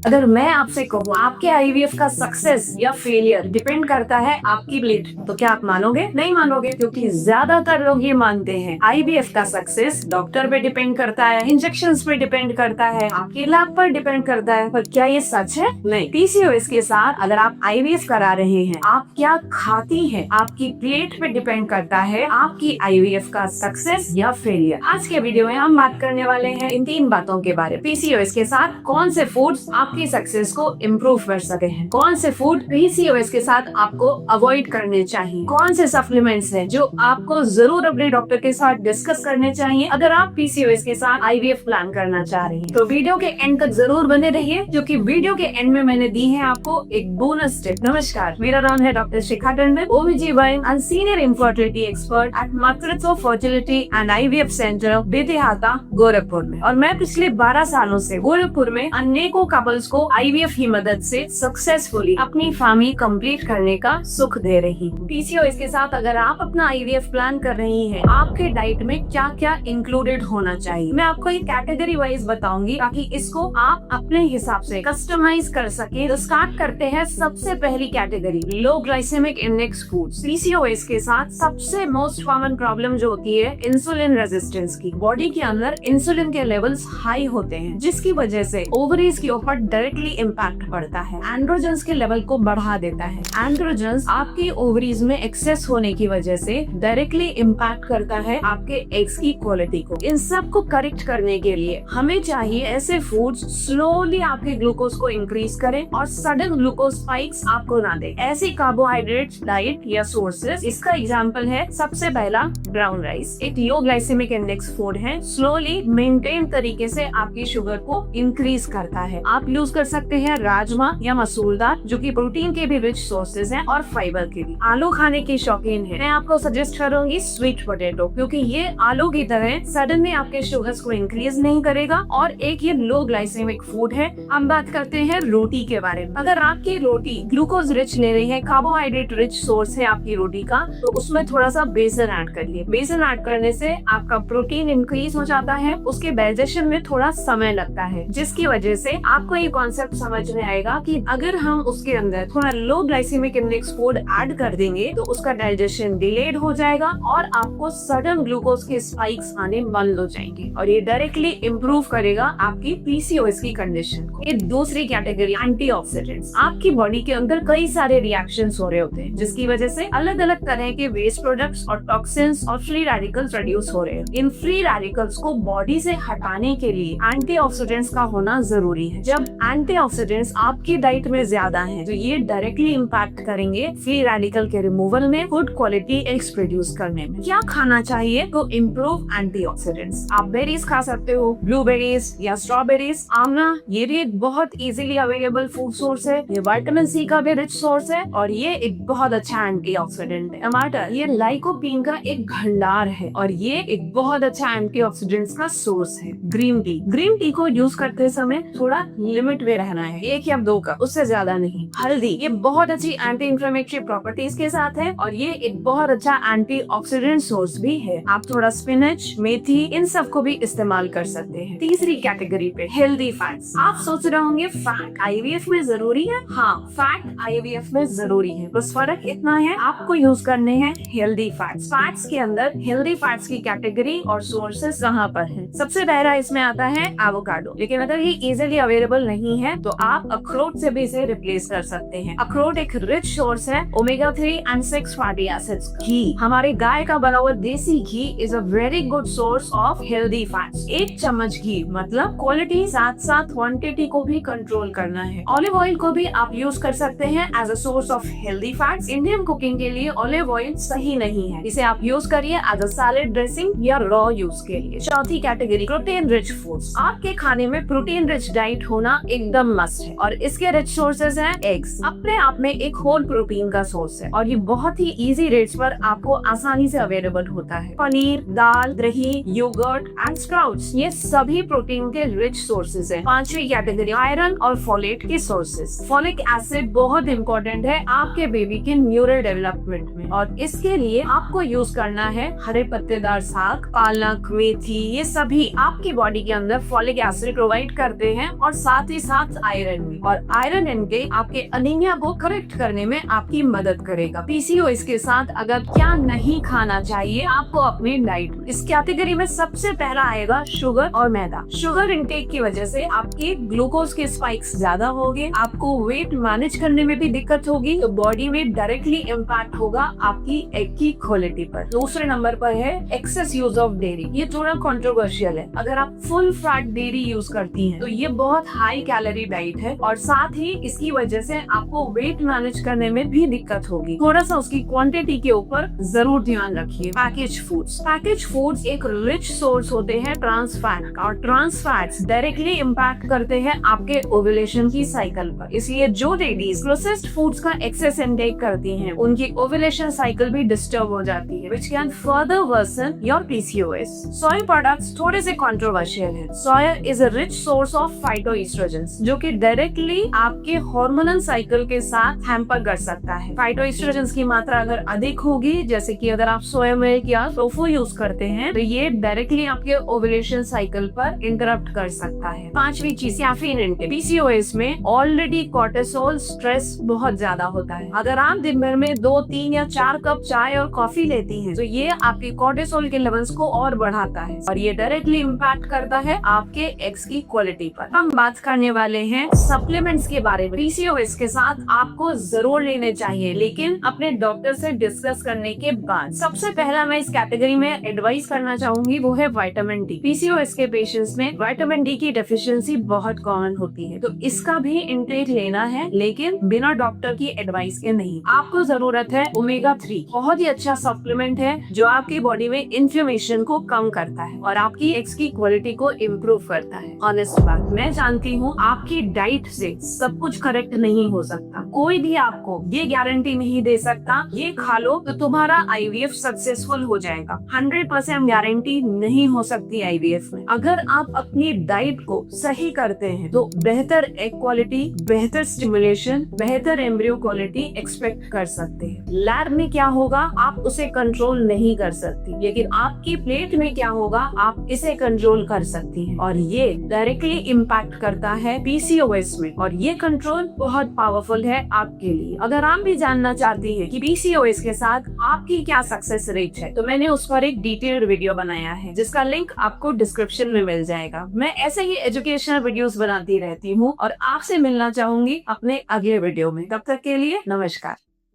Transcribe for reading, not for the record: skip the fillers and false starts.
अगर मैं आपसे कहूँ आपके आईवीएफ का सक्सेस या फेलियर डिपेंड करता है आपकी ब्लीड, तो क्या आप मानोगे? नहीं मानोगे, क्योंकि ज्यादातर लोग ये मानते हैं आईवीएफ का सक्सेस डॉक्टर पे डिपेंड करता है, इंजेक्शंस पे डिपेंड करता है, आपके लैब पर डिपेंड करता है। पर क्या ये सच है? नहीं। पीसीओएस के साथ अगर आप आईवीएफ करा रहे हैं, आप क्या खाती हैं, आपकी प्लेट पे डिपेंड करता है आपकी आईवीएफ का सक्सेस या फेलियर। आज के वीडियो में हम बात करने वाले हैं इन 3 बातों के बारे में। पीसीओएस के साथ कौन से फूड्स आपकी सक्सेस को इम्प्रूव कर सके हैं, कौन से फूड पीसीओएस के साथ आपको अवॉइड करने चाहिए, कौन से सप्लीमेंट्स हैं जो आपको जरूर अपने डॉक्टर के साथ डिस्कस करने चाहिए अगर आप पीसीओएस के साथ आईवीएफ प्लान करना चाह रहे हैं। तो वीडियो के एंड तक जरूर बने रहिए, जो कि वीडियो के एंड में मैंने दी है आपको एक बोनस टिप। नमस्कार, मेरा नाम है doctor Shikha Tandon, OBGYN and senior infertility expert at Matritva fertility and IVF centre Betiahata Gorakhpur में। और मैं पिछले 12 सालों से गोरखपुर में अनेकों कपल्स को आईवीएफ की मदद से सक्सेसफुली अपनी फैमिली कंप्लीट करने का सुख दे रही हूँ। पीसीओएस के साथ अगर आप अपना आईवीएफ प्लान कर रही हैं, आपके डाइट में क्या क्या इंक्लूडेड होना चाहिए, मैं आपको एक कैटेगरी वाइज बताऊंगी ताकि इसको आप अपने हिसाब से कस्टमाइज कर सके। तो स्टार्ट करते हैं सबसे पहली कैटेगरी, लो ग्लाइसेमिक इंडेक्स फूड्स। पीसीओएस के साथ सबसे मोस्ट कॉमन प्रॉब्लम जो होती है इंसुलिन रेजिस्टेंस की। बॉडी के अंदर इंसुलिन के लेवल्स हाई होते हैं, जिसकी वजह से ओवरीज के ऊपर डायरेक्टली इम्पैक्ट पड़ता है। एंड्रोजन्स के लेवल को बढ़ा देता है। एंड्रोजन्स आपकी ओवरीज में एक्सेस होने की वजह से डायरेक्टली इम्पैक्ट करता है आपके एग्स की क्वालिटी को। इन सब को करेक्ट करने के लिए हमें चाहिए ऐसे फूड्स स्लोली आपके ग्लूकोज को इंक्रीज करें और सडन ग्लूकोज स्पाइक्स आपको ना दे। ऐसी कार्बोहाइड्रेट डाइट या सोर्सेज, इसका एग्जाम्पल है सबसे पहला ब्राउन राइस। एक लो ग्लाइसेमिक इंडेक्स फूड है, स्लोली मेंटेन तरीके से आपकी शुगर को इंक्रीज करता है। आप यूज कर सकते हैं राजमा या मसूर दाल, जो कि प्रोटीन के भी रिच सोर्सेज हैं और फाइबर के भी। आलू खाने की शौकीन है, मैं आपको सजेस्ट करूंगी स्वीट पोटैटो, क्योंकि ये आलू की तरह सडन में आपके शुगर्स को इंक्रीज नहीं करेगा और एक ये लो ग्लाइसेमिक फूड है। हम बात करते हैं रोटी के बारे में। अगर आपकी रोटी ग्लूकोज रिच ले रही है, कार्बोहाइड्रेट रिच सोर्स है आपकी रोटी का, तो उसमें थोड़ा सा बेसन ऐड करिए। बेसन ऐड करने से आपका प्रोटीन इंक्रीज हो जाता है, उसके डाइजेशन में थोड़ा समय लगता है, जिसकी वजह से आपको ये कॉन्सेप्ट समझ में आएगा कि अगर हम उसके अंदर थोड़ा लो ग्लाइसेमिक इंडेक्स फूड ऐड कर देंगे तो उसका डाइजेशन डिलेड हो जाएगा और आपको सडन ग्लूकोज के स्पाइक्स आने बंद हो जाएंगे और ये डायरेक्टली इम्प्रूव करेगा आपकी पीसीओएस की कंडीशन को। ये दूसरी कैटेगरी एंटीऑक्सीडेंट्स। आपकी बॉडी के अंदर कई सारे रिएक्शंस हो रहे होते हैं, जिसकी वजह से अलग अलग तरह के वेस्ट प्रोडक्ट्स और टॉक्सिन्स और फ्री रेडिकल्स प्रोड्यूस हो रहे हैं। इन फ्री रेडिकल्स को बॉडी से हटाने के लिए एंटीऑक्सीडेंट्स का होना जरूरी है। जब एंटीऑक्सीडेंट्स आपकी डाइट में ज्यादा हैं, तो ये डायरेक्टली इम्पैक्ट करेंगे फ्री रेडिकल के रिमूवल में, गुड क्वालिटी एग्स प्रोड्यूस करने में। क्या खाना चाहिए तो इम्प्रूव एंटीऑक्सीडेंट्स? आप बेरीज खा सकते हो, ब्लूबेरीज या स्ट्रॉबेरीज। आमला, ये भी एक बहुत इजीली अवेलेबल फूड सोर्स है। ये विटामिन सी का भी रिच सोर्स है और ये एक बहुत अच्छा एंटीऑक्सीडेंट है। टमाटर, ये लाइकोपीन का एक भंडार है और ये एक बहुत अच्छा एंटीऑक्सीडेंट्स का सोर्स है। ग्रीन टी, ग्रीन टी को यूज करते समय थोड़ा लिमिट में रहना है, 1 या 2 कप, उससे ज्यादा नहीं। हल्दी, ये बहुत अच्छी एंटी इंफ्लेमेटरी प्रॉपर्टीज के साथ है और ये एक बहुत अच्छा एंटीऑक्सीडेंट सोर्स भी है। आप थोड़ा स्पिनच, मेथी, इन सब को भी इस्तेमाल कर सकते हैं। तीसरी कैटेगरी पे हेल्दी फैट्स। आप सोच रहे होंगे फैट आईवीएफ में जरूरी है? हाँ, फैट आईवीएफ में जरूरी है, बस फर्क इतना है आपको यूज करने हैं हेल्दी फैट्स। फैट्स के अंदर हेल्दी फैट्स की कैटेगरी और सोर्सेस कहाँ पर है? सबसे पहला इसमें आता है एवोकाडो, लेकिन अगर ये इजीली अवेलेबल नहीं है तो आप अखरोट से भी इसे रिप्लेस कर सकते हैं। अखरोट एक रिच सोर्स है ओमेगा 3 एंड 6 फैटी एसिड्स। घी, हमारे गाय का बना हुआ देसी घी is a very good source of healthy fats. 1 चम्मच घी मतलब क्वालिटी साथ साथ क्वांटिटी को भी कंट्रोल करना है। ऑलिव ऑयल को भी आप यूज कर सकते हैं as a source of healthy fats. Indian cooking के लिए ऑलिव ऑयल सही नहीं है, इसे आप यूज करिए एज अ सैलेड ड्रेसिंग या रॉ यूज के लिए। चौथी कैटेगरी प्रोटीन रिच फूड्स। आपके खाने में प्रोटीन रिच डाइट होना एकदम मस्ट है और इसके रिच सोर्सेज हैं एग्स। अपने आप में एक होल प्रोटीन का सोर्स है और ये बहुत ही इजी रेट्स पर आपको आसानी से अवेलेबल होता है। पनीर, दाल, दही, योगर्ट एंड स्प्राउट्स, ये सभी प्रोटीन के रिच सोर्सेज हैं। पांचवी कैटेगरी आयरन और फोलेट के सोर्सेज। फोलिक एसिड बहुत इंपॉर्टेंट है आपके बेबी के न्यूरल डेवलपमेंट में और इसके लिए आपको यूज करना है हरे पत्तेदार साग, पालक, मेथी, ये सभी आपकी बॉडी के अंदर फोलिक एसिड प्रोवाइड करते हैं और साथ ही ही साथ आयरन भी, और आयरन इनटेक आपके अनीमिया को करेक्ट करने में आपकी मदद करेगा। पीसीओएस के साथ अगर क्या नहीं खाना चाहिए आपको अपनी डाइट, इस कैटेगरी में सबसे पहला आएगा शुगर और मैदा। शुगर इनटेक की वजह से आपके ग्लूकोज के स्पाइक्स ज्यादा होंगे, आपको वेट मैनेज करने में भी दिक्कत होगी, तो बॉडी में डायरेक्टली इम्पैक्ट होगा आपकी एग की क्वालिटी पर। दूसरे नंबर पर है एक्सेस यूज ऑफ डेयरी। ये थोड़ा कंट्रोवर्शियल है। अगर आप फुल फैट डेयरी यूज करती हैं तो ये बहुत हाई कैलोरी डाइट है और साथ ही इसकी वजह से आपको वेट मैनेज करने में भी दिक्कत होगी। थोड़ा सा उसकी क्वांटिटी के ऊपर जरूर ध्यान रखिए। पैकेज फूड्स, पैकेज फूड्स एक रिच सोर्स होते हैं ट्रांस फैट का, और ट्रांस फैट्स डायरेक्टली इम्पैक्ट करते हैं आपके ओव्यूलेशन की साइकिल पर। इसलिए जो लेडीज प्रोसेस्ड फूड्स का एक्सेस इनटेक करती हैं उनकी ओव्यूलेशन साइकिल भी डिस्टर्ब हो जाती है, which can further worsen your PCOS. Soy products थोड़े से कंट्रोवर्शियल है। Soya is a rich source of phytoestrogens जो कि डायरेक्टली आपके हार्मोनल साइकिल के साथ हैम्पर कर सकता है। फाइटोएस्ट्रोजेंस की मात्रा अगर अधिक होगी, जैसे कि अगर आप सोया मिल्क या टोफू यूज करते हैं, तो ये डायरेक्टली आपके ओव्यूलेशन साइकिल पर इंटरप्ट कर सकता है। पांचवी चीज कैफीन इनटेक। पीसीओएस में ऑलरेडी कोर्टिसोल स्ट्रेस बहुत ज्यादा होता है। अगर आप दिन भर में 2, 3 या 4 कप चाय और कॉफी लेती हैं, तो ये आपके कोर्टिसोल के लेवल्स को और बढ़ाता है और ये डायरेक्टली इम्पैक्ट करता है आपके एग्स की क्वालिटी पर। हम बात करने वाले हैं सप्लीमेंट्स के बारे में। पीसीओएस के साथ आपको जरूर लेने चाहिए, लेकिन अपने डॉक्टर से डिस्कस करने के बाद। सबसे पहला मैं इस कैटेगरी में एडवाइस करना चाहूंगी वो है विटामिन डी। पीसीओएस के पेशेंट्स में विटामिन डी की डेफिशिएंसी बहुत कॉमन होती है, तो इसका भी इंटेक लेना है, लेकिन बिना डॉक्टर की एडवाइस के नहीं। आपको जरूरत है ओमेगा 3, बहुत ही अच्छा सप्लीमेंट है जो आपकी बॉडी में इन्फ्लेमेशन को कम करता है और आपकी एग्स की क्वालिटी को इम्प्रूव करता है। ऑनेस्ट बात, मैं जानती हूँ आपकी डाइट से सब कुछ करेक्ट नहीं हो सकता। कोई भी आपको ये गारंटी नहीं दे सकता ये खा लो तो तुम्हारा आईवीएफ सक्सेसफुल हो जाएगा। 100% गारंटी नहीं हो सकती आईवीएफ में। अगर आप अपनी डाइट को सही करते हैं तो बेहतर एग क्वालिटी, बेहतर स्टिमुलेशन, बेहतर एम्ब्रियो क्वालिटी एक्सपेक्ट कर सकते हैं। लैब में क्या होगा आप उसे कंट्रोल नहीं कर सकती, लेकिन आपकी प्लेट में क्या होगा आप इसे कंट्रोल कर सकती हैं, और ये डायरेक्टली इम्पैक्ट करता है पीसीओएस में, और ये कंट्रोल बहुत पावरफुल है आपके लिए। अगर आप भी जानना चाहती हैं कि पीसीओएस के साथ आपकी क्या सक्सेस रेट है, तो मैंने उस पर एक डिटेल्ड वीडियो बनाया है जिसका लिंक आपको डिस्क्रिप्शन में मिल जाएगा। मैं ऐसे ही एजुकेशनल वीडियोस बनाती रहती हूँ और आपसे मिलना चाहूंगी अपने अगले वीडियो में। तब तक के लिए नमस्कार।